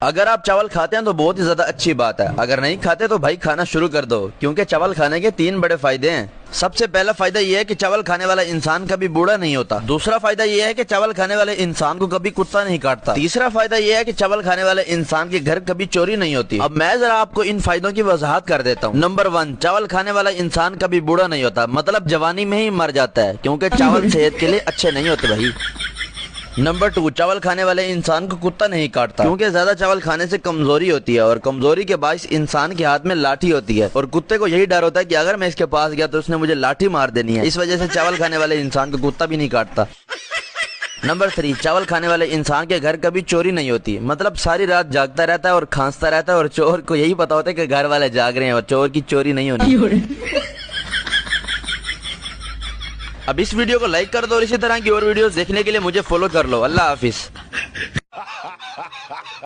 अगर आप चावल खाते हैं तो बहुत ही ज्यादा अच्छी बात है, अगर नहीं खाते तो भाई खाना शुरू कर दो, क्योंकि चावल खाने के 3 बड़े फायदे हैं। सबसे पहला फायदा यह है कि चावल खाने वाला इंसान कभी बूढ़ा नहीं होता। दूसरा फायदा यह है कि चावल खाने वाले इंसान को कभी कुत्ता नहीं काटता। तीसरा फायदा यह है कि चावल खाने वाले इंसान के घर कभी चोरी नहीं होती। अब मैं जरा आपको इन फायदों की वजाहत कर देता हूँ। नंबर 1, चावल खाने वाला इंसान कभी बूढ़ा नहीं होता, मतलब जवानी में ही मर जाता है, क्योंकि चावल सेहत के लिए अच्छे नहीं होते भाई। नंबर 2, चावल खाने वाले इंसान को कुत्ता नहीं काटता, क्योंकि ज्यादा चावल खाने से कमजोरी होती है और कमजोरी के बायस इंसान के हाथ में लाठी होती है और कुत्ते को यही डर होता है कि अगर मैं इसके पास गया तो उसने मुझे लाठी मार देनी है। इस वजह से चावल खाने वाले इंसान को कुत्ता भी नहीं काटता। नंबर 3, चावल खाने वाले इंसान के घर कभी चोरी नहीं होती, मतलब सारी रात जागता रहता है और खांसता रहता है और चोर को यही पता होता है कि घर वाले जाग रहे हैं और चोर की चोरी नहीं होनी। अब इस वीडियो को लाइक कर दो और इसी तरह की और वीडियोस देखने के लिए मुझे फॉलो कर लो। अल्लाह हाफिज।